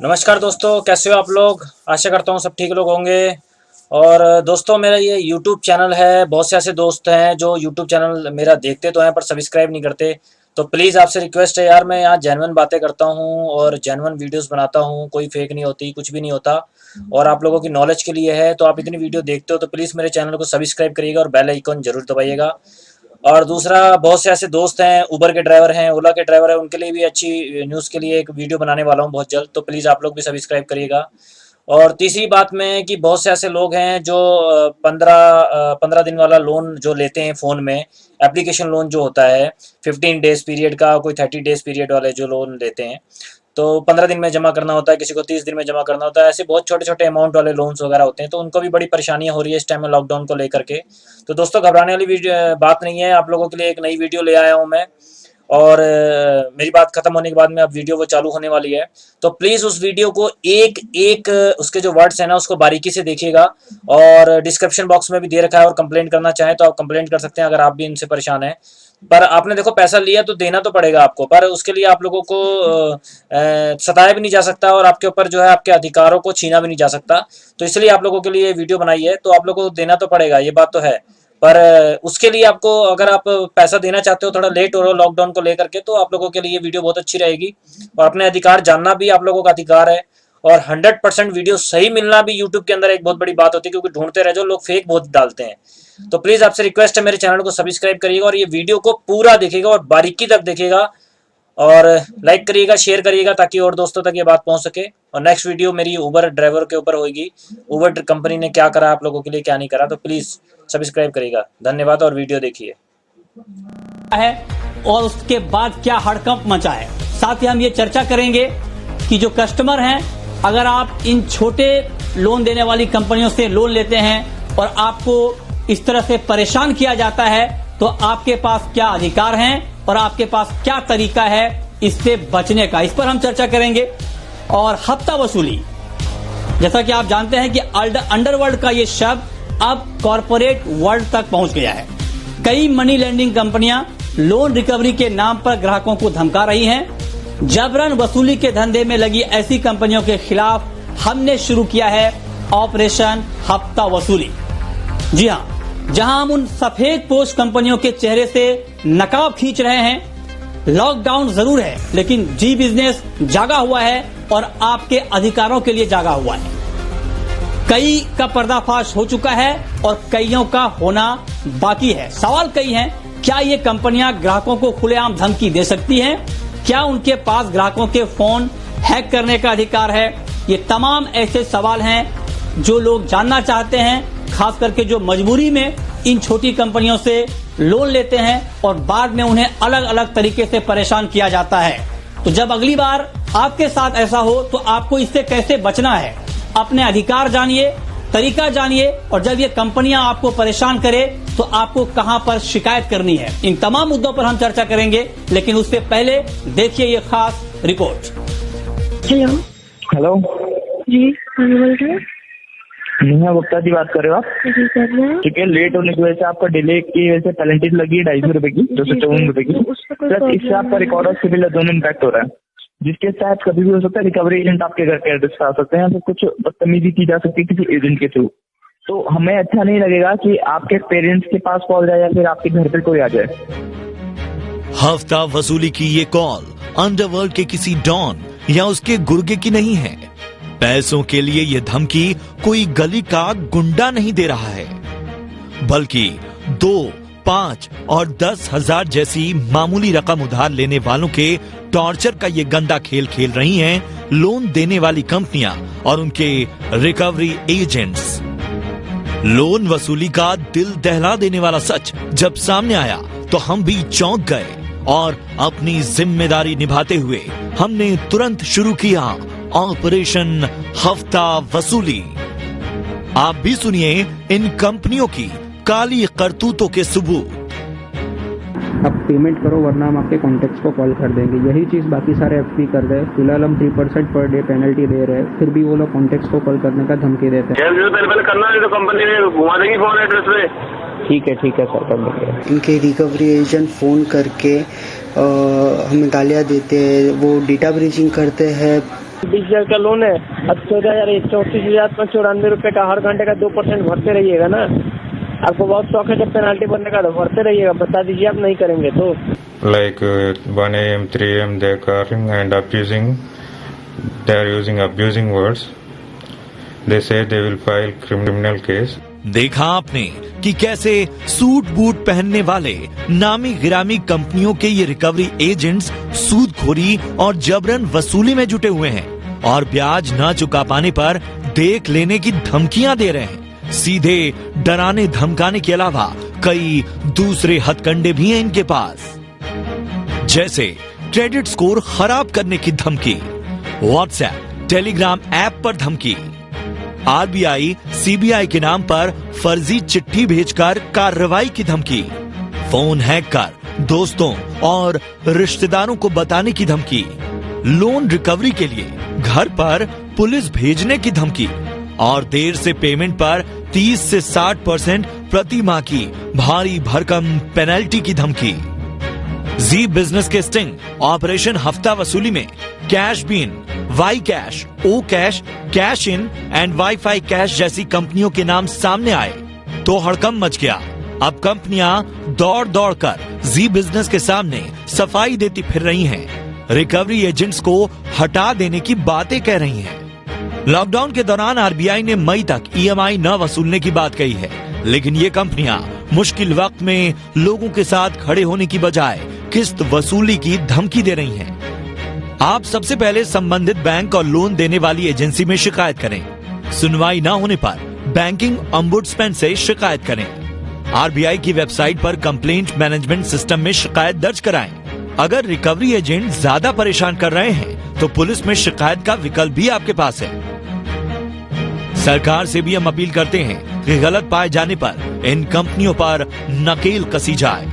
नमस्कार दोस्तों, कैसे हो आप लोग। आशा करता हूँ सब ठीक लोग होंगे। और दोस्तों, मेरा ये यूट्यूब चैनल है। बहुत से ऐसे दोस्त हैं जो यूट्यूब चैनल मेरा देखते तो हैं पर सब्सक्राइब नहीं करते। तो प्लीज़ आपसे रिक्वेस्ट है यार, मैं यहाँ जेन्युइन बातें करता हूँ और जेन्युइन वीडियोस बनाता हूँ। कोई फेक नहीं होती, कुछ भी नहीं होता। और आप लोगों की नॉलेज के लिए है। तो आप इतनी वीडियो देखते हो तो प्लीज़ मेरे चैनल को सब्सक्राइब करिएगा और बेल आइकन जरूर दबाइएगा। और दूसरा, बहुत से ऐसे दोस्त हैं, उबर के ड्राइवर हैं, ओला के ड्राइवर हैं, उनके लिए भी अच्छी न्यूज़ के लिए एक वीडियो बनाने वाला हूँ बहुत जल्द। तो प्लीज़ आप लोग भी सब्सक्राइब करिएगा। और तीसरी बात में कि बहुत से ऐसे लोग हैं जो 15 दिन वाला लोन जो लेते हैं फ़ोन में, एप्लीकेशन लोन जो होता है 15 डेज़ पीरियड का, कोई 30 डेज़ पीरियड वाले जो लोन लेते हैं। तो 15 दिन में जमा करना होता है, किसी को 30 दिन में जमा करना होता है। ऐसे बहुत छोटे छोटे अमाउंट वाले लोन्स वगैरह होते हैं, तो उनको भी बड़ी परेशानियां हो रही है इस टाइम में लॉकडाउन को लेकर के। तो दोस्तों, घबराने वाली बात नहीं है। आप लोगों के लिए एक नई वीडियो ले आया हूं मैं। और मेरी बात खत्म होने के बाद में अब वीडियो वो चालू होने वाली है। तो प्लीज़ उस वीडियो को एक एक उसके जो वर्ड्स हैं ना उसको बारीकी से देखिएगा। और डिस्क्रिप्शन बॉक्स में भी दे रखा है, और कंप्लेंट करना चाहें तो आप कंप्लेंट कर सकते हैं अगर आप भी इनसे परेशान हैं। पर आपने देखो, पैसा लिया तो देना तो पड़ेगा आपको, पर उसके लिए आप लोगों को सताया भी नहीं जा सकता और आपके ऊपर जो है आपके अधिकारों को छीना भी नहीं जा सकता। तो इसलिए आप लोगों के लिए वीडियो बनाई है। तो आप लोगों को देना तो पड़ेगा, ये बात तो है। पर उसके लिए आपको, अगर आप पैसा देना चाहते हो थोड़ा लेट हो रहा हो लॉकडाउन को लेकर के, तो आप लोगों के लिए ये वीडियो बहुत अच्छी रहेगी। और अपने अधिकार जानना भी आप लोगों का अधिकार है। और 100% वीडियो सही मिलना भी यूट्यूब के अंदर एक बहुत बड़ी बात होती है, क्योंकि ढूंढते रह जाओ, लोग फेक बहुत डालते हैं। तो प्लीज़ आपसे रिक्वेस्ट है, मेरे चैनल को सब्सक्राइब करिएगा और ये वीडियो को पूरा देखिएगा और बारीकी तक देखिएगा। और लाइक करिएगा, शेयर करिएगा, ताकि और दोस्तों तक ये बात पहुंच सके। और नेक्स्ट वीडियो मेरी उबर ड्राइवर के ऊपर होगी। उबर कंपनी ने क्या करा आप लोगों के लिए, क्या नहीं करा। तो प्लीज़ सब्सक्राइब करिएगा। धन्यवाद और वीडियो देखिए। है और उसके बाद क्या हड़कंप मचा है। साथ ही हम ये चर्चा करेंगे कि जो कस्टमर हैं, अगर आप इन छोटे लोन देने वाली कंपनियों से लोन लेते हैं और आपको इस तरह से परेशान किया जाता है, तो आपके पास क्या अधिकार हैं और आपके पास क्या तरीका है इससे बचने का, इस पर हम चर्चा करेंगे। और हफ्ता वसूली, जैसा कि आप जानते हैं कि अंडरवर्ल्ड का ये शब्द अब कॉरपोरेट वर्ल्ड तक पहुंच गया है। कई मनी लेंडिंग कंपनियां लोन रिकवरी के नाम पर ग्राहकों को धमका रही हैं। जबरन वसूली के धंधे में लगी ऐसी कंपनियों के खिलाफ हमने शुरू किया है ऑपरेशन हफ्ता वसूली। जी हां, जहां हम उन सफेद पोश कंपनियों के चेहरे से नकाब खींच रहे हैं। लॉकडाउन जरूर है, लेकिन जी बिजनेस जागा हुआ है और आपके अधिकारों के लिए जागा हुआ है। कई का पर्दाफाश हो चुका है और कईयों का होना बाकी है। सवाल कई हैं, क्या ये कंपनियां ग्राहकों को खुलेआम धमकी दे सकती हैं? क्या उनके पास ग्राहकों के फोन हैक करने का अधिकार है? ये तमाम ऐसे सवाल हैं जो लोग जानना चाहते हैं, खास करके जो मजबूरी में इन छोटी कंपनियों से लोन लेते हैं और बाद में उन्हें अलग अलग तरीके से परेशान किया जाता है। तो जब अगली बार आपके साथ ऐसा हो तो आपको इससे कैसे बचना है, अपने अधिकार जानिए, तरीका जानिए, और जब ये कंपनियां आपको परेशान करे तो आपको कहां पर शिकायत करनी है। इन तमाम मुद्दों पर हम चर्चा करेंगे, लेकिन उससे पहले देखिए ये खास रिपोर्ट। हेलो। हेलो जी, कौन बोल रहे हैं? नेहा गुप्ता जी बात कर रहे हो आप? जी, कर रहे हैं। ठीक है, लेट होने की वजह से आपका डिले की वजह से पेनल्टी लगी है 250 रुपए की, 254 रुपए की। प्लस इससे आपका रिकॉर्ड और सिविल दोनों इम्पैक्ट हो रहा है, जिसके तहत कभी भी हो सकता है रिकवरी एजेंट आपके घर के एड्रेस पे आ सकते हैं, या फिर कुछ बदतमीजी की जा सकती है किसी एजेंट के थ्रू। तो हमें अच्छा नहीं लगेगा कि आपके पेरेंट्स के पास कॉल जाए या फिर आपके घर पे कोई आ जाए। हफ्ता वसूली की ये कॉल अंडरवर्ल्ड के किसी डॉन या उसके गुर्गे की नहीं है। पैसों के लिए ये धमकी कोई गली का गुंडा नहीं दे रहा है, बल्कि 2, 5 और 10,000 जैसी मामूली रकम उधार लेने वालों के टॉर्चर का ये गंदा खेल खेल रही हैं लोन देने वाली कंपनियां और उनके रिकवरी एजेंट्स। लोन वसूली का दिल दहला देने वाला सच जब सामने आया तो हम भी चौंक गए और अपनी जिम्मेदारी निभाते हुए हमने तुरंत शुरू किया ऑपरेशन हफ्ता वसूली। आप भी सुनिए इन कंपनियों की काली करतूतों के सबूत। आप पेमेंट करो वरना हम आपके कॉन्टेक्ट्स को कॉल कर देंगे। यही चीज़ बाकी सारे एफपी कर रहे हैं। फिलहाल हम 3% पर डे पेनल्टी दे रहे हैं, फिर भी वो लोग कॉन्टेक्ट्स को कॉल करने का धमकी देते हैं। पहले करना है तो कंपनी ने घुमा देगी फोन एड्रेस पे। ठीक है सर, कर देंगे। इनके रिकवरी एजेंट फ़ोन करके हमें गालियाँ देते हैं, वो डेटा ब्रीचिंग करते हैं, 20,000 का लोन है, अब 34,094 रुपए का हर घंटे का 2% भरते रहिएगा ना। आपको बहुत शौक है जब पेनाल्टी भरने का, तो भरते रहिएगा। बता दीजिए आप नहीं करेंगे तो। Like 1 a.m., 3 a.m. they are calling and abusing. They are using abusing words. They say they will file criminal case. देखा आपने कि कैसे सूट बूट पहनने वाले नामी गिरामी कंपनियों के ये रिकवरी एजेंट्स सूदखोरी और जबरन वसूली में जुटे हुए हैं और ब्याज न चुका पाने पर देख लेने की धमकियां दे रहे हैं। सीधे डराने धमकाने के अलावा कई दूसरे हथकंडे भी हैं इनके पास, जैसे क्रेडिट स्कोर खराब करने की धमकी, व्हाट्सएप टेलीग्राम ऐप पर धमकी, आरबीआई सीबीआई के नाम पर फर्जी चिट्ठी भेजकर कार्रवाई की धमकी, फोन हैक कर दोस्तों और रिश्तेदारों को बताने की धमकी, लोन रिकवरी के लिए घर पर पुलिस भेजने की धमकी और देर से पेमेंट पर 30 से 60% प्रति माह की भारी भरकम पेनल्टी की धमकी। जी बिजनेस के स्टिंग ऑपरेशन हफ्ता वसूली में cash bean, Y cash, O cash, cash in and wifi cash जैसी कंपनियों के नाम सामने आए तो हड़कंप मच गया। अब कंपनियां दौड़ दौड़ कर जी बिजनेस के सामने सफाई देती फिर रही हैं। रिकवरी एजेंट्स को हटा देने की बातें कह रही हैं। लॉकडाउन के दौरान आरबीआई ने मई तक ईएमआई न वसूलने की बात कही है, लेकिन ये कंपनियां मुश्किल वक्त में लोगों के साथ खड़े होने की बजाय किस्त वसूली की धमकी दे रही हैं। आप सबसे पहले संबंधित बैंक और लोन देने वाली एजेंसी में शिकायत करें। सुनवाई न होने पर बैंकिंग ओम्बुड्समैन से शिकायत करें। आरबीआई की वेबसाइट पर कंप्लेंट मैनेजमेंट सिस्टम में शिकायत दर्ज कराएं। अगर रिकवरी एजेंट ज्यादा परेशान कर रहे हैं तो पुलिस में शिकायत का विकल्प भी आपके पास है। सरकार से भी हम अपील करते हैं कि गलत पाए जाने पर इन कंपनियों पर नकेल कसी जाए।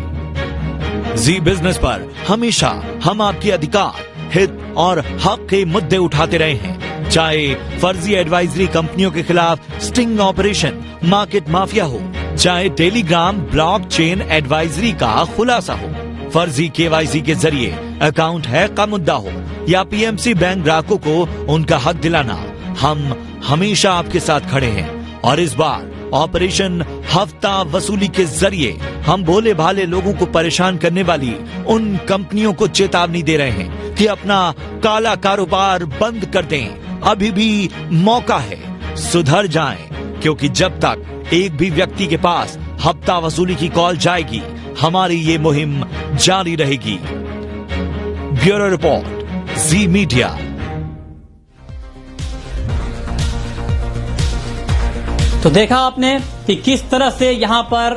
जी बिजनेस पर हमेशा हम आपके अधिकार, हित और हक के मुद्दे उठाते रहे हैं, चाहे फर्जी एडवाइजरी कंपनियों के खिलाफ स्टिंग ऑपरेशन, मार्केट माफिया हो, चाहे टेलीग्राम ब्लॉकचेन एडवाइजरी का खुलासा हो, फर्जी केवाईसी के जरिए अकाउंट हैक का मुद्दा हो या पीएमसी बैंक ग्राहकों को उनका हक दिलाना, हम हमेशा आपके साथ खड़े हैं। और इस बार ऑपरेशन हफ्ता वसूली के जरिए हम भोले भाले लोगों को परेशान करने वाली उन कंपनियों को चेतावनी दे रहे हैं कि अपना काला कारोबार बंद कर दें। अभी भी मौका है, सुधर जाएं, क्योंकि जब तक एक भी व्यक्ति के पास हफ्ता वसूली की कॉल जाएगी, हमारी ये मुहिम जारी रहेगी। ब्यूरो रिपोर्ट, जी मीडिया। तो देखा आपने कि किस तरह से यहाँ पर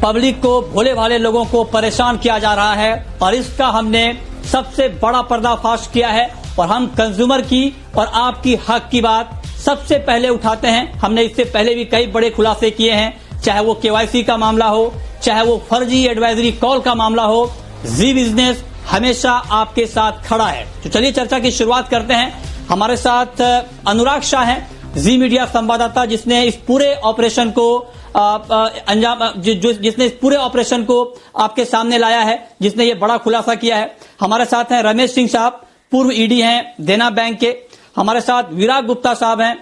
पब्लिक को, भोले भाले लोगों को परेशान किया जा रहा है और इसका हमने सबसे बड़ा पर्दाफाश किया है और हम कंज्यूमर की और आपकी हक की बात सबसे पहले उठाते हैं। हमने इससे पहले भी कई बड़े खुलासे किए हैं, चाहे वो केवाईसी का मामला हो, चाहे वो फर्जी एडवाइजरी कॉल का मामला हो। जी बिजनेस हमेशा आपके साथ खड़ा है। तो चलिए चर्चा की शुरुआत करते हैं। हमारे साथ अनुराग शाह हैं, जी मीडिया संवाददाता, जिसने इस पूरे ऑपरेशन को जिसने इस पूरे ऑपरेशन को आपके सामने लाया है, जिसने ये बड़ा खुलासा किया है। हमारे साथ हैं रमेश सिंह साहब, पूर्व ईडी हैं देना बैंक के। हमारे साथ विराग गुप्ता साहब हैं,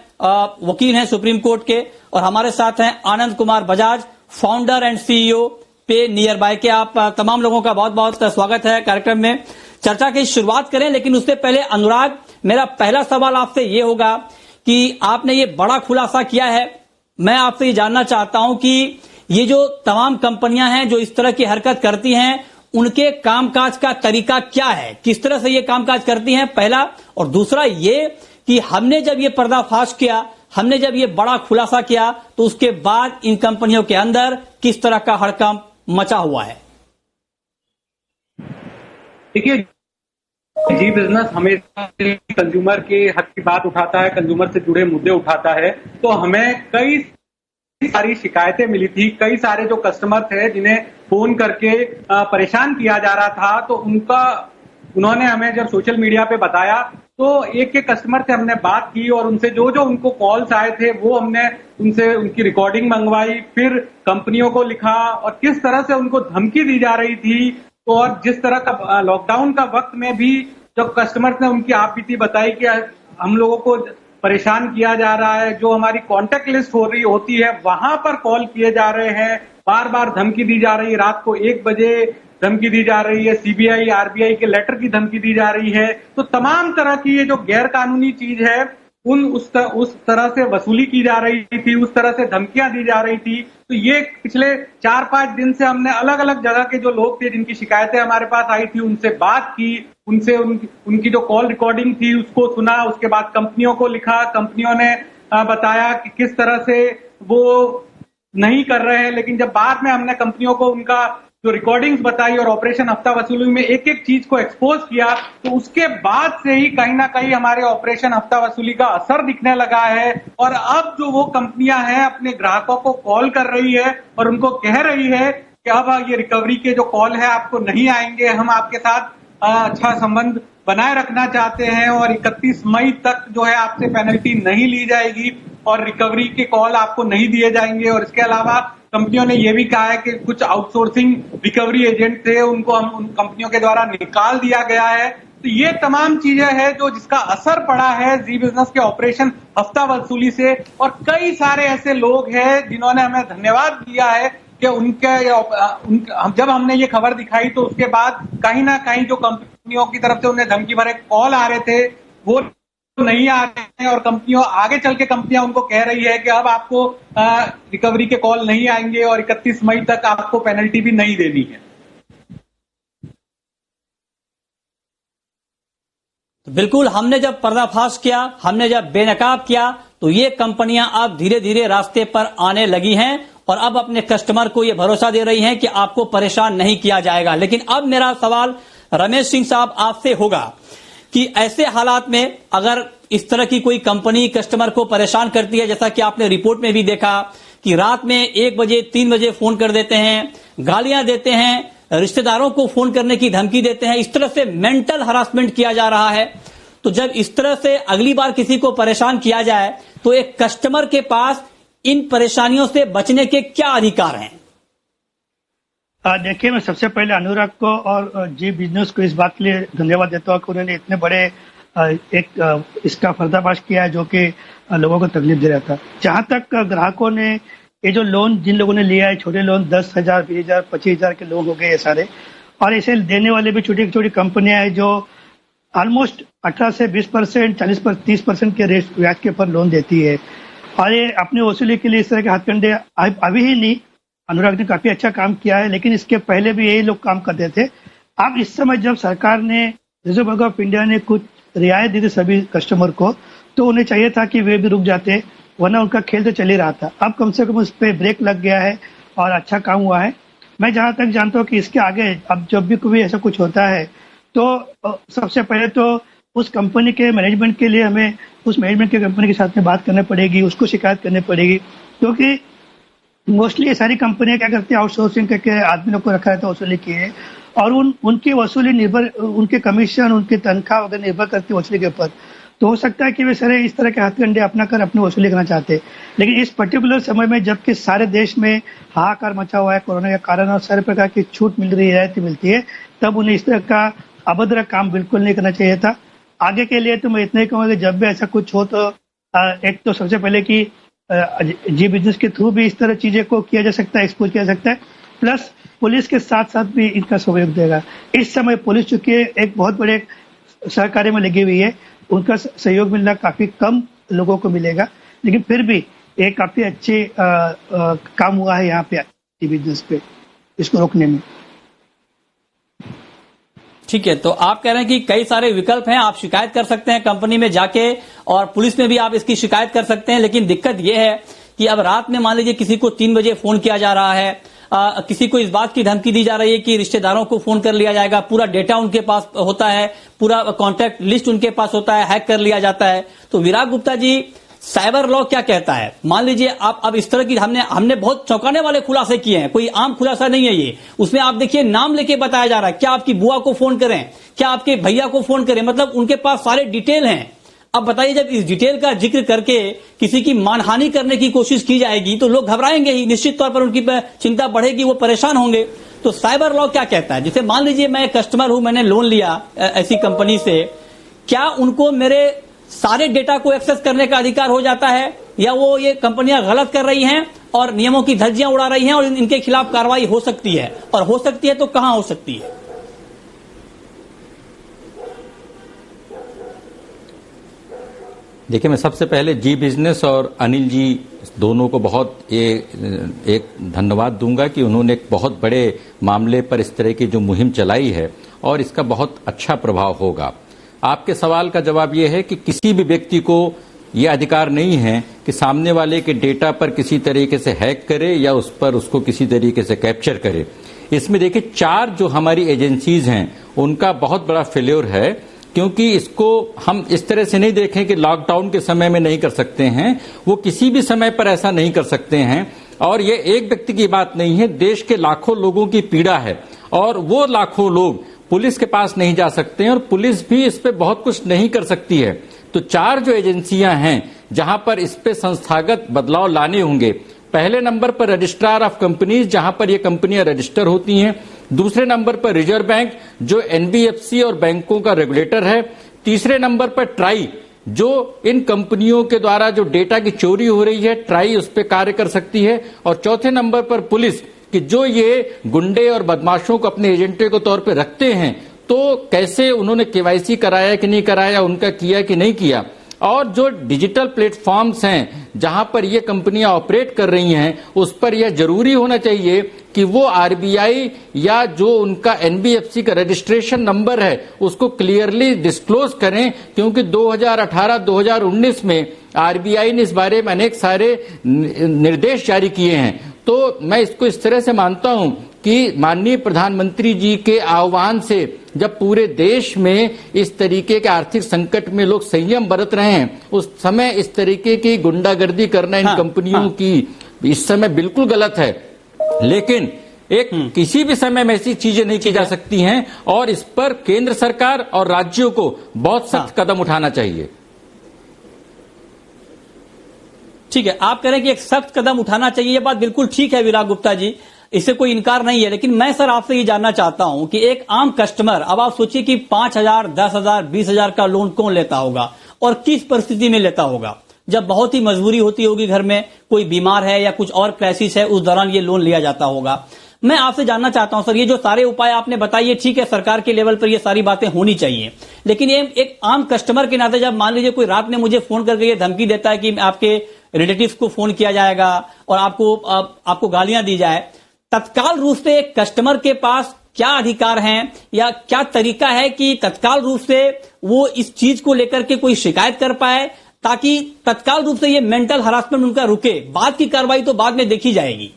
वकील हैं सुप्रीम कोर्ट के। और हमारे साथ हैं Anand Kumar Bajaj, founder and CEO PayNearby के। आप तमाम लोगों का बहुत बहुत स्वागत है कार्यक्रम में। चर्चा की शुरुआत करें, लेकिन उससे पहले अनुराग, मेरा पहला सवाल आपसे ये होगा कि आपने ये बड़ा खुलासा किया है। मैं आपसे ये जानना चाहता हूं कि ये जो तमाम कंपनियां हैं जो इस तरह की हरकत करती हैं, उनके कामकाज का तरीका क्या है, किस तरह से ये कामकाज करती हैं, पहला। और दूसरा ये कि हमने जब ये पर्दाफाश किया, हमने जब ये बड़ा खुलासा किया, तो उसके बाद इन कंपनियों के अंदर किस तरह का हड़कंप मचा हुआ है। देखिए, जी बिजनेस हमेशा कंज्यूमर के हक की बात उठाता है, कंज्यूमर से जुड़े मुद्दे उठाता है। तो हमें कई सारी शिकायतें मिली थी, कई सारे जो कस्टमर थे जिन्हें फोन करके परेशान किया जा रहा था, तो उन्होंने हमें जब सोशल मीडिया पे बताया तो एक एक कस्टमर से हमने बात की और उनसे जो जो उनको कॉल्स आए थे वो हमने उनसे उनकी रिकॉर्डिंग मंगवाई, फिर कंपनियों को लिखा और किस तरह से उनको धमकी दी जा रही थी। और जिस तरह का लॉकडाउन का वक्त में भी जब कस्टमर्स ने उनकी आपबीती बताई कि हम लोगों को परेशान किया जा रहा है, जो हमारी कांटेक्ट लिस्ट होती है वहां पर कॉल किए जा रहे हैं, बार बार धमकी दी जा रही है, रात को 1 बजे धमकी दी जा रही है, सीबीआई आरबीआई के लेटर की धमकी दी जा रही है। तो तमाम तरह की ये जो गैर कानूनी चीज है उस तरह से वसूली की जा रही थी, उस तरह से धमकियां दी जा रही थी। तो ये पिछले 4-5 दिन से हमने अलग अलग जगह के जो लोग थे जिनकी शिकायतें हमारे पास आई थी उनसे बात की, उनसे उनकी जो कॉल रिकॉर्डिंग थी उसको सुना, उसके बाद कंपनियों को लिखा, कंपनियों ने बताया कि किस तरह से वो नहीं कर रहे हैं। लेकिन जब बाद में हमने कंपनियों को उनका जो रिकॉर्डिंग्स बताई और ऑपरेशन हफ्ता वसूली में एक एक चीज को एक्सपोज किया, तो उसके बाद से ही कहीं ना कहीं हमारे ऑपरेशन हफ्ता वसूली का असर दिखने लगा है। और अब जो वो कंपनियां हैं अपने ग्राहकों को कॉल कर रही है और उनको कह रही है कि अब ये रिकवरी के जो कॉल है आपको नहीं आएंगे, हम आपके साथ अच्छा संबंध बनाए रखना चाहते हैं और 31 मई तक जो है आपसे पेनल्टी नहीं ली जाएगी और रिकवरी के कॉल आपको नहीं दिए जाएंगे। और इसके अलावा कंपनियों ने यह भी कहा है कि कुछ आउटसोर्सिंग रिकवरी एजेंट थे उनको हम उन कंपनियों के द्वारा निकाल दिया गया है। तो ये तमाम चीजें हैं जो जिसका असर पड़ा है जी बिजनेस के ऑपरेशन हफ्ता वसूली से। और कई सारे ऐसे लोग हैं जिन्होंने हमें धन्यवाद दिया है कि जब हमने ये खबर दिखाई तो उसके बाद कहीं ना कहीं जो कंपनियों की तरफ से उन्हें धमकी भरे कॉल आ रहे थे वो नहीं आ रहे हैं और कंपनियों आगे चल के कंपनियां उनको कह रही है कि अब आपको रिकवरी के कॉल नहीं आएंगे और 31 मई तक आपको पेनल्टी भी नहीं देनी है। बिल्कुल, हमने जब पर्दाफाश किया, हमने जब बेनकाब किया तो ये कंपनियां अब धीरे धीरे रास्ते पर आने लगी हैं और अब अपने कस्टमर को ये भरोसा दे रही हैं कि आपको परेशान नहीं किया जाएगा। लेकिन अब मेरा सवाल रमेश सिंह साहब आपसे होगा कि ऐसे हालात में अगर इस तरह की कोई कंपनी कस्टमर को परेशान करती है, जैसा कि आपने रिपोर्ट में भी देखा कि रात में 1 बजे 3 बजे फोन कर देते हैं, गालियां देते हैं, रिश्तेदारों को फोन करने की धमकी देते हैं, इस तरह से मेंटल हरासमेंट किया जा रहा है। तो जब इस तरह से अगली बार किसी को परेशान किया जाए तो एक कस्टमर के पास इन परेशानियों से बचने के क्या अधिकार हैं? देखिए, मैं सबसे पहले अनुराग को और जी बिजनेस को इस बात के लिए धन्यवाद देता हूँ कि उन्होंने इतने बड़े इसका पर्दाफाश किया है जो कि लोगों को तकलीफ दे रहा था। जहां तक ग्राहकों ने ये जो लोन जिन लोगों ने लिया है, छोटे लोन 10,000, 20,000, 25,000 के लोन हो गए ये सारे, और इसे देने वाले भी छोटी छोटी कंपनियां हैं जो ऑलमोस्ट 18 से 20%, 30% के रेट ब्याज के ऊपर लोन देती है। और ये अपनी वसूली के लिए इस तरह के हथकंडे अभी ही नहीं, अनुराग ने काफी अच्छा काम किया है, लेकिन इसके पहले भी यही लोग काम करते थे। अब इस समय जब सरकार ने, रिजर्व बैंक ऑफ इंडिया ने कुछ रियायत दी थी सभी कस्टमर को, तो उन्हें चाहिए था कि वे भी रुक जाते, वरना उनका खेल तो चल ही रहा था। अब कम से कम उस पर ब्रेक लग गया है और अच्छा काम हुआ है। मैं जहां तक जानता हूँ कि इसके आगे अब जब भी कोई ऐसा कुछ होता है तो सबसे पहले तो उस कंपनी के मैनेजमेंट के लिए हमें उस मैनेजमेंट के कंपनी के साथ में बात करनी पड़ेगी, उसको शिकायत करनी पड़ेगी, क्योंकि मोस्टली ये सारी कंपनियां क्या करती है, आउटसोर्सिंग करके आदमी लोग को रखा रहता है वसूली किए, और उनकी वसूली निर्भर, उनके कमीशन, उनकी तनख्वाह वगैरह निर्भर करती है वसूली के ऊपर। तो हो सकता है कि वे सारे इस तरह के हथकंडे अपना कर अपनी वसूली करना चाहते हैं। लेकिन इस पर्टिकुलर समय में जबकि सारे देश में हाहाकार मचा हुआ है कोरोना के कारण और सारे प्रकार की छूट मिल रही है, रियायत मिलती है, तब उन्हें इस तरह का अभद्र काम बिल्कुल नहीं करना चाहिए था। आगे के लिए तो मैं इतना ही कहूँगा कि जब भी ऐसा कुछ हो तो एक तो सबसे पहले कि जी बिजनेस के थ्रू भी इस तरह चीजें को किया जा सकता है, एक्सपोज किया जा सकता है, प्लस पुलिस के साथ साथ भी इनका सहयोग देगा। इस समय पुलिस चूंकि एक बहुत बड़े सहकार्य में लगी हुई है, उनका सहयोग मिलना काफी कम लोगों को मिलेगा, लेकिन फिर भी एक काफी अच्छे काम हुआ है यहाँ पे जी बिजनेस पे, इसको रोकने में। ठीक है, तो आप कह रहे हैं कि कई सारे विकल्प हैं, आप शिकायत कर सकते हैं कंपनी में जाके और पुलिस में भी आप इसकी शिकायत कर सकते हैं। लेकिन दिक्कत यह है कि अब रात में मान लीजिए किसी को 3 बजे फोन किया जा रहा है, किसी को इस बात की धमकी दी जा रही है कि रिश्तेदारों को फोन कर लिया जाएगा, पूरा डेटा उनके पास होता है, पूरा कॉन्टैक्ट लिस्ट उनके पास होता है, हैक कर लिया जाता है। तो विराग गुप्ता जी, साइबर लॉ क्या कहता है? मान लीजिए आप अब इस तरह की हमने बहुत चौंकाने वाले खुलासे किए हैं, कोई आम खुलासा नहीं है ये। उसमें आप देखिए नाम लेके बताया जा रहा है, क्या आपकी बुआ को फोन करें, क्या आपके भैया को फोन करें, मतलब उनके पास सारे डिटेल हैं। अब बताइए, जब इस डिटेल का जिक्र करके किसी की मानहानि करने की कोशिश की जाएगी तो लोग घबराएंगे ही, निश्चित तौर पर उनकी चिंता बढ़ेगी, वो परेशान होंगे। तो साइबर लॉ क्या कहता है? जैसे मान लीजिए मैं कस्टमर हूं, मैंने लोन लिया ऐसी कंपनी से, क्या उनको मेरे सारे डेटा को एक्सेस करने का अधिकार हो जाता है, या वो ये कंपनियां गलत कर रही हैं और नियमों की धज्जियां उड़ा रही हैं और इनके खिलाफ कार्रवाई हो सकती है, और हो सकती है तो कहां हो सकती है? देखिए, मैं सबसे पहले जी बिजनेस और अनिल जी दोनों को बहुत एक धन्यवाद दूंगा कि उन्होंने एक बहुत बड़े मामले पर इस तरह की जो मुहिम चलाई है और इसका बहुत अच्छा प्रभाव होगा। आपके सवाल का जवाब यह है कि किसी भी व्यक्ति को यह अधिकार नहीं है कि सामने वाले के डेटा पर किसी तरीके से हैक करे या उस पर उसको किसी तरीके से कैप्चर करे। इसमें देखिए 4 जो हमारी एजेंसीज हैं उनका बहुत बड़ा फेल्योर है, क्योंकि इसको हम इस तरह से नहीं देखें कि लॉकडाउन के समय में नहीं कर सकते हैं, वो किसी भी समय पर ऐसा नहीं कर सकते हैं। और ये एक व्यक्ति की बात नहीं है, देश के लाखों लोगों की पीड़ा है और वो लाखों लोग पुलिस के पास नहीं जा सकते हैं और पुलिस भी इस पे बहुत कुछ नहीं कर सकती है। तो 4 जो एजेंसियां हैं जहां पर इस पे संस्थागत बदलाव लाने होंगे। पहले नंबर पर रजिस्ट्रार ऑफ कंपनीज, जहां पर ये कंपनियां रजिस्टर होती हैं। दूसरे नंबर पर रिजर्व बैंक जो एनबीएफसी और बैंकों का रेगुलेटर है। तीसरे नंबर पर ट्राई जो इन कंपनियों के द्वारा जो डेटा की चोरी हो रही है, ट्राई उस पर कार्य कर सकती है। और चौथे नंबर पर पुलिस कि जो ये गुंडे और बदमाशों को अपने एजेंटे के तौर पे रखते हैं, तो कैसे उन्होंने केवाईसी कराया कि नहीं कराया, उनका किया कि नहीं किया। और जो डिजिटल प्लेटफॉर्म्स हैं जहां पर ये कंपनियां ऑपरेट कर रही हैं, उस पर यह जरूरी होना चाहिए कि वो आरबीआई या जो उनका एनबीएफसी का रजिस्ट्रेशन नंबर है उसको क्लियरली डिस्क्लोज करें, क्योंकि 2018-2019 में आरबीआई ने इस बारे में अनेक सारे निर्देश जारी किए हैं। तो मैं इसको इस तरह से मानता हूं कि माननीय प्रधानमंत्री जी के आह्वान से जब पूरे देश में इस तरीके के आर्थिक संकट में लोग संयम बरत रहे हैं, उस समय इस तरीके की गुंडागर्दी करना इन कंपनियों की इस समय बिल्कुल गलत है। लेकिन किसी भी समय में ऐसी चीजें नहीं की जा सकती हैं और इस पर केंद्र सरकार और राज्यों को बहुत सख्त कदम उठाना चाहिए। ठीक है, आप कह रहे हैं कि एक सख्त कदम उठाना चाहिए, ये बात बिल्कुल ठीक है विराग गुप्ता जी, इससे कोई इनकार नहीं है। लेकिन मैं सर आपसे ये जानना चाहता हूं कि एक आम कस्टमर, अब आप सोचिए कि 5,000, 10,000, 20,000 का लोन कौन लेता होगा और किस परिस्थिति में लेता होगा? जब बहुत ही मजबूरी होती होगी, घर में कोई बीमार है या कुछ और क्राइसिस है, उस दौरान ये लोन लिया जाता होगा। मैं आपसे जानना चाहता हूं सर, ये जो सारे उपाय आपने बताइए, ठीक है, सरकार के लेवल पर ये सारी बातें होनी चाहिए, लेकिन ये एक आम कस्टमर के नाते जब मान लीजिए कोई रात में मुझे फोन करके ये धमकी देता है कि आपके रिलेटिव्स को फोन किया जाएगा और आपको गालियां दी जाए, तत्काल रूप से एक कस्टमर के पास क्या अधिकार हैं या क्या तरीका है कि तत्काल रूप से वो इस चीज को लेकर के कोई शिकायत कर पाए, ताकि तत्काल रूप से ये मेंटल हरासमेंट उनका रुके? बाद की कार्रवाई तो बाद में देखी जाएगी।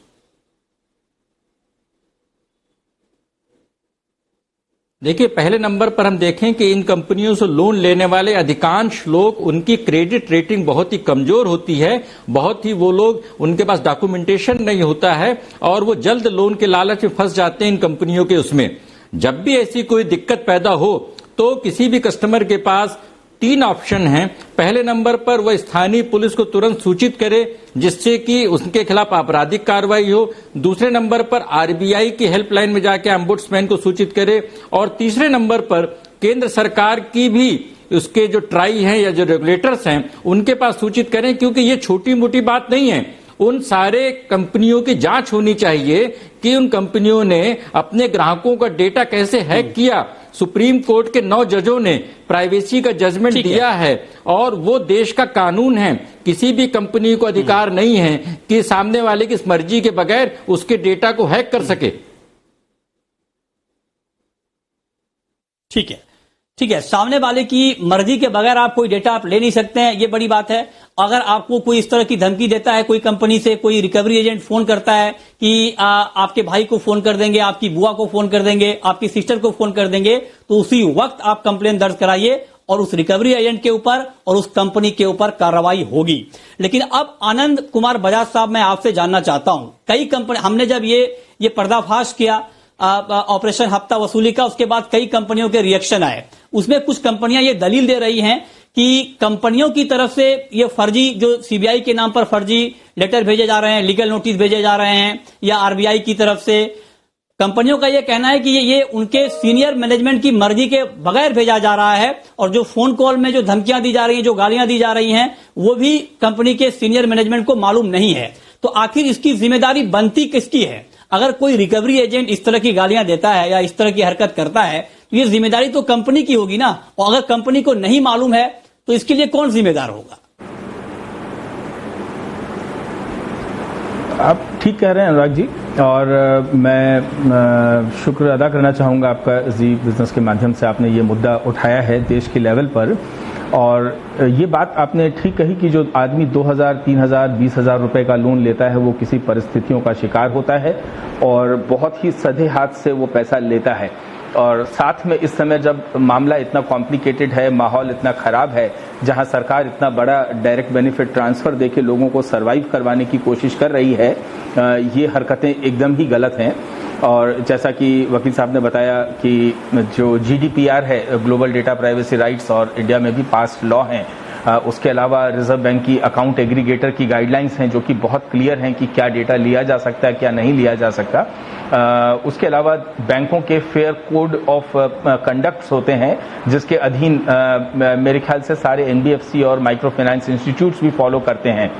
देखिए, पहले नंबर पर हम देखें कि इन कंपनियों से लोन लेने वाले अधिकांश लोग, उनकी क्रेडिट रेटिंग बहुत ही कमजोर होती है, बहुत ही वो लोग, उनके पास डॉक्यूमेंटेशन नहीं होता है और वो जल्द लोन के लालच में फंस जाते हैं इन कंपनियों के उसमें। जब भी ऐसी कोई दिक्कत पैदा हो तो किसी भी कस्टमर के पास 3 ऑप्शन हैं। पहले नंबर पर वह स्थानीय पुलिस को तुरंत सूचित करे जिससे कि उसके खिलाफ आपराधिक कार्रवाई हो। दूसरे नंबर पर आरबीआई की हेल्पलाइन में जाकर ओम्बुड्समैन को सूचित करे। और तीसरे नंबर पर केंद्र सरकार की भी उसके जो ट्राई हैं या जो रेगुलेटर्स हैं उनके पास सूचित करें, क्योंकि ये छोटी मोटी बात नहीं है। उन सारे कंपनियों की जांच होनी चाहिए कि उन कंपनियों ने अपने ग्राहकों का डेटा कैसे हैक किया। सुप्रीम कोर्ट के 9 जजों ने प्राइवेसी का जजमेंट दिया है और वो देश का कानून है। किसी भी कंपनी को अधिकार नहीं है कि सामने वाले की मर्जी के बगैर उसके डेटा को हैक कर सके। ठीक है, ठीक है, सामने वाले की मर्जी के बगैर आप कोई डेटा आप ले नहीं सकते हैं, ये बड़ी बात है। अगर आपको कोई इस तरह की धमकी देता है, कोई कंपनी से कोई रिकवरी एजेंट फोन करता है कि आपके भाई को फोन कर देंगे, आपकी बुआ को फोन कर देंगे, आपकी सिस्टर को फोन कर देंगे, तो उसी वक्त आप कंप्लेन दर्ज कराइए और उस रिकवरी एजेंट के ऊपर और उस कंपनी के ऊपर कार्रवाई होगी। लेकिन अब आनंद कुमार बजाज साहब, मैं आपसे जानना चाहता हूं, कई कंपनी, हमने जब ये पर्दाफाश किया ऑपरेशन हफ्ता वसूली का, उसके बाद कई कंपनियों के रिएक्शन आए। उसमें कुछ कंपनियां ये दलील दे रही हैं कि कंपनियों की तरफ से ये फर्जी, जो सीबीआई के नाम पर फर्जी लेटर भेजे जा रहे हैं, लीगल नोटिस भेजे जा रहे हैं, या आरबीआई की तरफ से कंपनियों का यह कहना है कि ये उनके सीनियर मैनेजमेंट की मर्जी के बगैर भेजा जा रहा है और जो फोन कॉल में जो धमकियां दी जा रही हैं, जो गालियां दी जा रही हैं, वो भी कंपनी के सीनियर मैनेजमेंट को मालूम नहीं है। तो आखिर इसकी जिम्मेदारी बनती किसकी है? अगर कोई रिकवरी एजेंट इस तरह की गालियां देता है या इस तरह की हरकत करता है तो ये जिम्मेदारी तो कंपनी की होगी ना, और अगर कंपनी को नहीं मालूम है तो इसके लिए कौन जिम्मेदार होगा? आप ठीक कह रहे हैं अनुराग जी, और मैं शुक्र अदा करना चाहूँगा आपका जी बिजनेस के माध्यम से आपने ये मुद्दा उठाया है देश के लेवल पर। और ये बात आपने ठीक कही कि जो आदमी 2000, 3000, 20,000 रुपए का लोन लेता है वो किसी परिस्थितियों का शिकार होता है और बहुत ही सधे हाथ से वो पैसा लेता है। और साथ में इस समय जब मामला इतना कॉम्प्लिकेटेड है, माहौल इतना खराब है, जहां सरकार इतना बड़ा डायरेक्ट बेनिफिट ट्रांसफर देके लोगों को सरवाइव करवाने की कोशिश कर रही है, ये हरकतें एकदम ही गलत हैं। और जैसा कि वकील साहब ने बताया कि जो GDPR है, ग्लोबल डेटा प्राइवेसी राइट्स, और इंडिया में भी पास लॉ हैं, उसके अलावा रिजर्व बैंक की अकाउंट एग्रीगेटर की गाइडलाइंस हैं जो कि बहुत क्लियर हैं कि क्या डेटा लिया जा सकता है, क्या नहीं लिया जा सकता। उसके अलावा बैंकों के फेयर कोड ऑफ कंडक्ट्स होते हैं जिसके अधीन मेरे ख्याल से सारे NBFC और माइक्रो फाइनेंस इंस्टीट्यूट्स भी फॉलो करते हैं।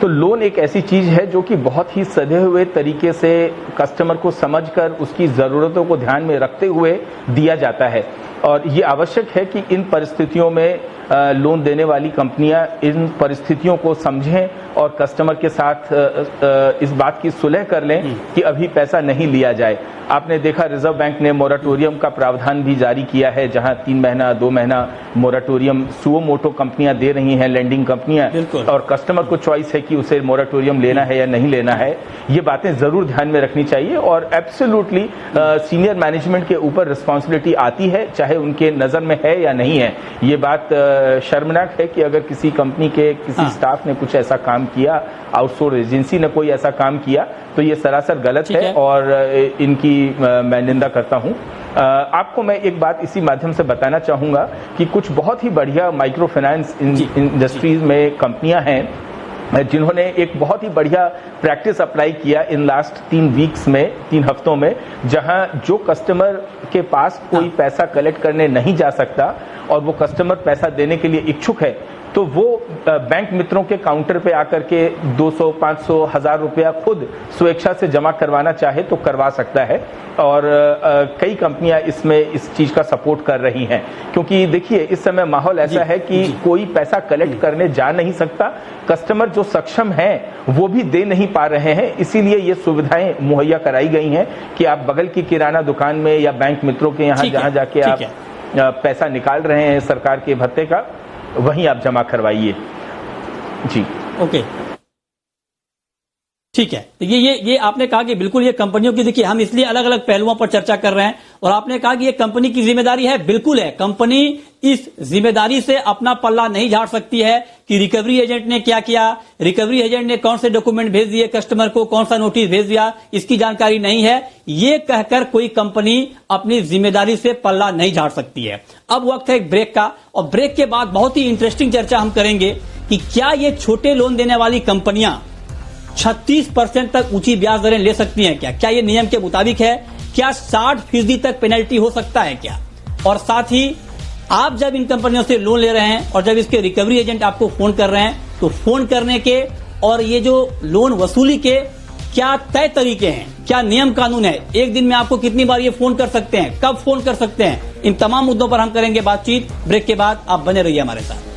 तो लोन एक ऐसी चीज है जो कि बहुत ही सधे हुए तरीके से कस्टमर को समझकर उसकी जरूरतों को ध्यान में रखते हुए दिया जाता है। और ये आवश्यक है कि इन परिस्थितियों में लोन देने वाली कंपनियां इन परिस्थितियों को समझें और कस्टमर के साथ इस बात की सुलह कर लें कि अभी पैसा नहीं लिया जाए। आपने देखा रिजर्व बैंक ने मोराटोरियम का प्रावधान भी जारी किया है, जहां 3 महीना 2 महीना मोराटोरियम सुओ मोटो कंपनियां दे रही हैं, लेंडिंग कंपनियां, और कस्टमर को चॉइस है कि उसे मोराटोरियम लेना है या नहीं लेना है। ये बातें जरूर ध्यान में रखनी चाहिए और एब्सोल्युटली सीनियर मैनेजमेंट के ऊपर रिस्पॉन्सिबिलिटी आती है, चाहे उनके नजर में है या नहीं है। ये बात शर्मनाक है कि अगर किसी कंपनी के किसी स्टाफ ने कुछ ऐसा काम किया, आउटसोर्स एजेंसी ने कोई ऐसा काम किया, तो ये सरासर गलत है और इनकी मैं निंदा करता हूं। आपको मैं एक बात इसी माध्यम से बताना चाहूंगा कि कुछ बहुत ही बढ़िया माइक्रो फाइनेंस इंडस्ट्रीज में कंपनियां हैं जिन्होंने एक बहुत ही बढ़िया प्रैक्टिस अप्लाई किया इन लास्ट 3 वीक्स में, 3 हफ्तों में, जहां जो कस्टमर के पास कोई पैसा कलेक्ट करने नहीं जा सकता और वो कस्टमर पैसा देने के लिए इच्छुक है, तो वो बैंक मित्रों के काउंटर पे आकर के 200, 500, 1000 रुपया खुद स्वेच्छा से जमा करवाना चाहे तो करवा सकता है। और कई कंपनियां इसमें इस चीज का सपोर्ट कर रही हैं, क्योंकि देखिए इस समय माहौल ऐसा है कि कोई पैसा कलेक्ट करने जा नहीं सकता, कस्टमर जो सक्षम हैं वो भी दे नहीं पा रहे हैं। इसीलिए ये सुविधाएं मुहैया कराई गई हैं कि आप बगल की किराना दुकान में या बैंक मित्रों के यहाँ जहां जाके आप पैसा निकाल रहे हैं सरकार के भत्ते का, वहीं आप जमा करवाइए। जी ओके, ठीक है। तो ये आपने कहा कि बिल्कुल ये कंपनियों की, देखिए हम इसलिए अलग अलग पहलुओं पर चर्चा कर रहे हैं, और आपने कहा कि ये कंपनी की जिम्मेदारी है, बिल्कुल है। कंपनी इस जिम्मेदारी से अपना पल्ला नहीं झाड़ सकती है कि रिकवरी एजेंट ने क्या किया, रिकवरी एजेंट ने कौन से डॉक्यूमेंट भेज दिए कस्टमर को, कौन सा नोटिस भेज दिया, इसकी जानकारी नहीं है। ये कहकर कोई कंपनी अपनी जिम्मेदारी से पल्ला नहीं झाड़ सकती है। अब वक्त है एक ब्रेक का, और ब्रेक के बाद बहुत ही इंटरेस्टिंग चर्चा हम करेंगे कि क्या ये छोटे लोन देने वाली कंपनियां 36% तक ऊंची ब्याज दरें ले सकती हैं क्या ये नियम के मुताबिक है? क्या 60% तक पेनल्टी हो सकता है क्या? और साथ ही आप जब इन कंपनियों से लोन ले रहे हैं और जब इसके रिकवरी एजेंट आपको फोन कर रहे हैं, तो फोन करने के और ये जो लोन वसूली के क्या तय तरीके हैं, क्या नियम कानून है, एक दिन में आपको कितनी बार ये फोन कर सकते हैं, कब फोन कर सकते हैं, इन तमाम मुद्दों पर हम करेंगे बातचीत। ब्रेक के बाद आप बने रहिए हमारे साथ।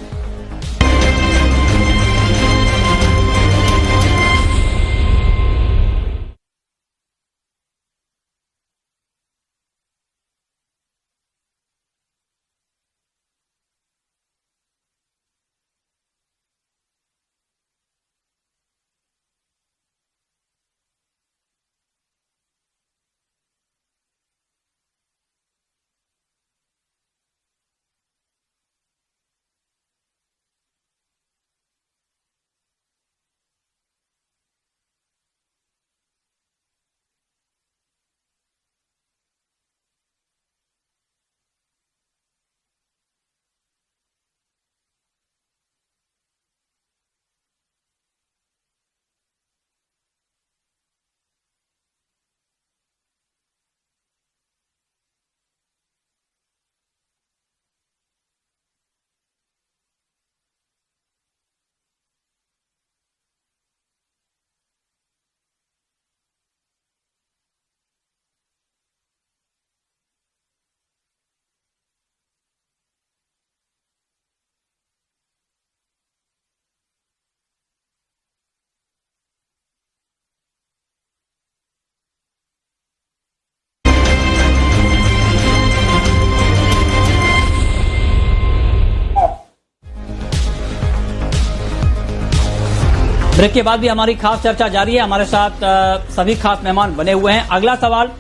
ब्रेक के बाद भी हमारी खास चर्चा जारी है। हमारे साथ सभी खास मेहमान बने हुए हैं। अगला सवाल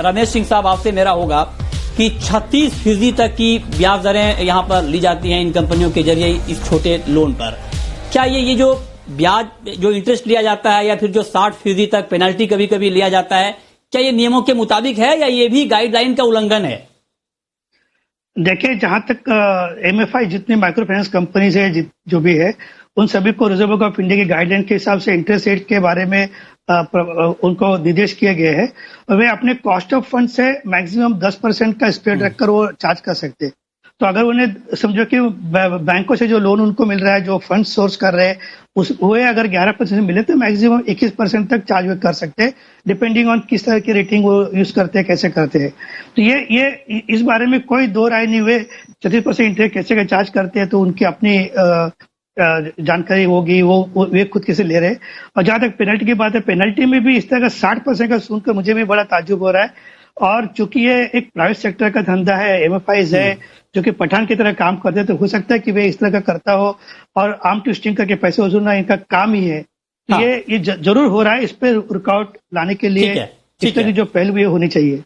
रमेश सिंह साहब आपसे मेरा होगा कि 36% तक की ब्याज दरें यहां पर ली जाती हैं इन कंपनियों के जरिए इस छोटे लोन पर। क्या ये जो ब्याज जो इंटरेस्ट लिया जाता है या फिर जो 60% तक पेनल्टी कभी कभी लिया जाता है, क्या ये नियमों के मुताबिक है या ये भी गाइडलाइन का उल्लंघन है? देखिए, जहां तक एमएफआई जितनी माइक्रो फाइनेंस कंपनीज है जो भी है, उन सभी को रिजर्व बैंक ऑफ इंडिया की गाइडलाइन के हिसाब से इंटरेस्ट रेट के बारे में उनको निर्देश किए गए हैं और वे अपने कॉस्ट ऑफ फंड से मैक्सिमम 10% का स्प्रेड रखकर वो चार्ज कर सकते हैं। तो अगर उन्हें समझो कि बैंकों से जो लोन उनको मिल रहा है, जो फंड सोर्स कर रहे हैं, वो अगर 11% मिले तो मैक्सिमम 21% तक चार्ज वे कर सकते हैं, डिपेंडिंग ऑन किस तरह की रेटिंग वो यूज करते हैं, कैसे करते हैं। तो ये इस बारे में कोई दो राय नहीं हुए। 36% इंटरेस्ट कैसे का चार्ज करते हैं तो उनकी अपनी जानकारी होगी, वो वे खुद कैसे ले रहे हैं। और जहां तक पेनल्टी की बात है, पेनल्टी में भी इस तरह का 60% का सुनकर मुझे भी बड़ा ताज्जुब हो रहा है। और चूंकि ये एक प्राइवेट सेक्टर का धंधा है, एमएफआईज है जो कि पठान की तरह काम करते हैं, तो हो सकता है कि वे इस तरह का करता हो और आर्म ट्विस्टिंग करके पैसे वसूलना इनका काम ही है। हाँ। ये जरूर हो रहा है। इस पे रुकावट लाने के लिए इस तरह की जो पहलू ये होनी चाहिए।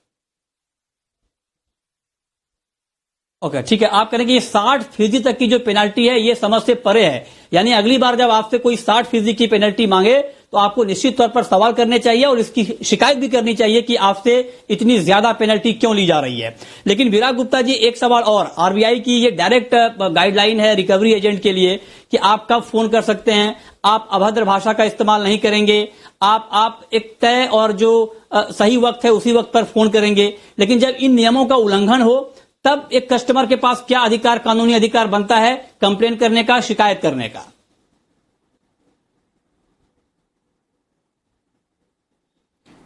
ओके, ठीक है। आप करेंगे ये 60% तक की जो पेनल्टी है ये समझ से परे है, यानी अगली बार जब आपसे कोई 60% की पेनल्टी मांगे तो आपको निश्चित तौर पर सवाल करने चाहिए और इसकी शिकायत भी करनी चाहिए कि आपसे इतनी ज्यादा पेनल्टी क्यों ली जा रही है। लेकिन विराग गुप्ता जी, एक सवाल और, आरबीआई की ये डायरेक्ट गाइडलाइन है रिकवरी एजेंट के लिए कि आप कब फोन कर सकते हैं, आप अभद्र भाषा का इस्तेमाल नहीं करेंगे, आप एक तय और जो सही वक्त है उसी वक्त पर फोन करेंगे। लेकिन जब इन नियमों का उल्लंघन हो तब एक कस्टमर के पास क्या अधिकार, कानूनी अधिकार बनता है कंप्लेन करने का, शिकायत करने का?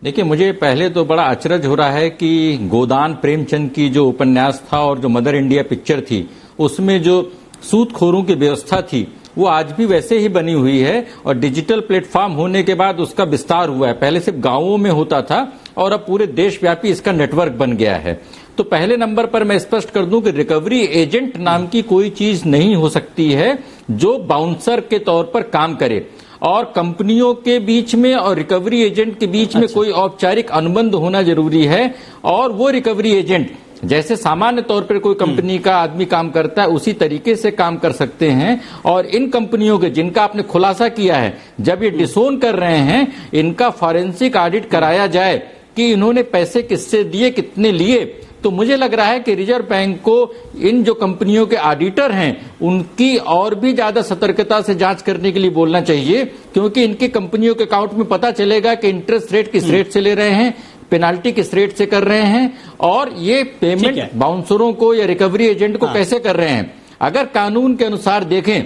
देखिए, मुझे पहले तो बड़ा अचरज हो रहा है कि गोदान प्रेमचंद की जो उपन्यास था और जो मदर इंडिया पिक्चर थी, उसमें जो सूदखोरों की व्यवस्था थी वो आज भी वैसे ही बनी हुई है और डिजिटल प्लेटफॉर्म होने के बाद उसका विस्तार हुआ है। पहले सिर्फ गांवों में होता था और अब पूरे देशव्यापी इसका नेटवर्क बन गया है। तो पहले नंबर पर मैं स्पष्ट कर दूं कि रिकवरी एजेंट नाम की कोई चीज नहीं हो सकती है जो बाउंसर के तौर पर काम करे, और कंपनियों के बीच में और रिकवरी एजेंट के बीच में कोई औपचारिक अनुबंध होना जरूरी है। और वो रिकवरी एजेंट जैसे सामान्य तौर पर कोई कंपनी का आदमी काम करता है उसी तरीके से काम कर सकते हैं। और इन कंपनियों के जिनका आपने खुलासा किया है, जब ये डिसोन कर रहे हैं, इनका फॉरेंसिक ऑडिट कराया जाए कि इन्होंने पैसे किससे दिए, कितने लिए। तो मुझे लग रहा है कि रिजर्व बैंक को इन जो कंपनियों के ऑडिटर हैं उनकी और भी ज्यादा सतर्कता से जांच करने के लिए बोलना चाहिए, क्योंकि इनकी कंपनियों के अकाउंट में पता चलेगा कि इंटरेस्ट रेट किस रेट से ले रहे हैं, पेनाल्टी किस रेट से कर रहे हैं और ये पेमेंट बाउंसरों को या रिकवरी एजेंट को कैसे कर रहे हैं। अगर कानून के अनुसार देखें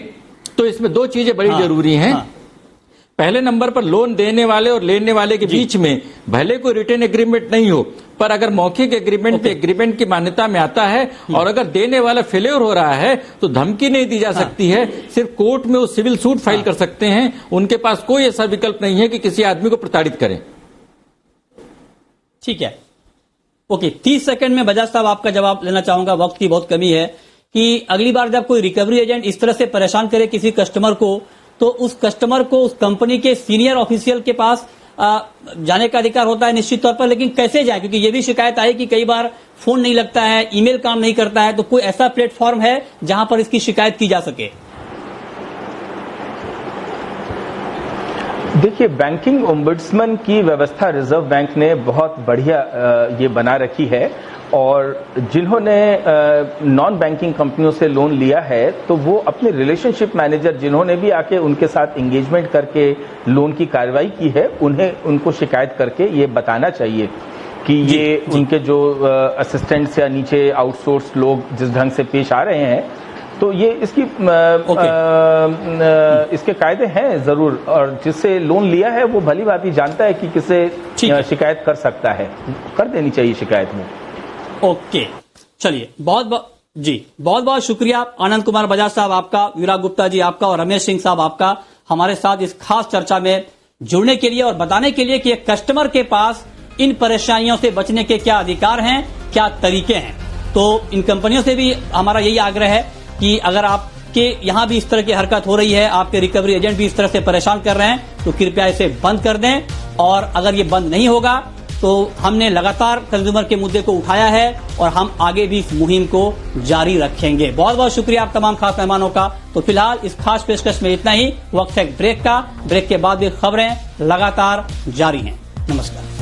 तो इसमें दो चीजें बड़ी जरूरी हैं। पहले नंबर पर लोन देने वाले और लेने वाले के बीच में भले कोई रिटर्न एग्रीमेंट नहीं हो, पर अगर मौखिक एग्रीमेंट पे एग्रीमेंट की मान्यता में आता है और अगर देने वाला फेल्योर हो रहा है तो धमकी नहीं दी जा सकती है, सिर्फ कोर्ट में वो सिविल सूट फाइल कर सकते हैं। उनके पास कोई ऐसा विकल्प नहीं है कि किसी आदमी को प्रताड़ित करें। ठीक है, ओके, 30 सेकंड में बजाज साहब आपका जवाब लेना चाहूंगा, वक्त की बहुत कमी है, कि अगली बार जब कोई रिकवरी एजेंट इस तरह से परेशान करे किसी कस्टमर को तो उस कस्टमर को उस कंपनी के सीनियर ऑफिशियल के पास जाने का अधिकार होता है निश्चित तौर पर, लेकिन कैसे जाए? क्योंकि ये भी शिकायत आई कि कई बार फोन नहीं लगता है, ईमेल काम नहीं करता है। तो कोई ऐसा प्लेटफॉर्म है जहां पर इसकी शिकायत की जा सके? देखिए, बैंकिंग ओम्बुड्समैन की व्यवस्था रिजर्व बैंक ने बहुत बढ़िया ये बना रखी है और जिन्होंने नॉन बैंकिंग कंपनियों से लोन लिया है तो वो अपने रिलेशनशिप मैनेजर जिन्होंने भी आके उनके साथ एंगेजमेंट करके लोन की कार्रवाई की है, उन्हें उनको शिकायत करके ये बताना चाहिए कि ये उनके जो असिस्टेंट्स या नीचे आउटसोर्स लोग जिस ढंग से पेश आ रहे हैं, तो ये इसकी इसके कायदे हैं जरूर। और जिससे लोन लिया है वो भली भांति जानता है कि किसे शिकायत कर सकता है, कर देनी चाहिए शिकायत में। ओके, चलिए, बहुत बहुत शुक्रिया आनंद कुमार बजाज साहब आपका, विराग गुप्ता जी आपका और रमेश सिंह साहब आपका हमारे साथ इस खास चर्चा में जुड़ने के लिए और बताने के लिए कि एक कस्टमर के पास इन परेशानियों से बचने के क्या अधिकार हैं, क्या तरीके हैं। तो इन कंपनियों से भी हमारा यही आग्रह है कि अगर आप कि यहां भी इस तरह की हरकत हो रही है, आपके रिकवरी एजेंट भी इस तरह से परेशान कर रहे हैं, तो कृपया इसे बंद कर दें। और अगर ये बंद नहीं होगा तो हमने लगातार कंज्यूमर के मुद्दे को उठाया है और हम आगे भी इस मुहिम को जारी रखेंगे। बहुत बहुत शुक्रिया आप तमाम खास मेहमानों का। तो फिलहाल इस खास पेशकश में इतना ही। वक्त है ब्रेक का, ब्रेक के बाद भी खबरें लगातार जारी हैं। नमस्कार।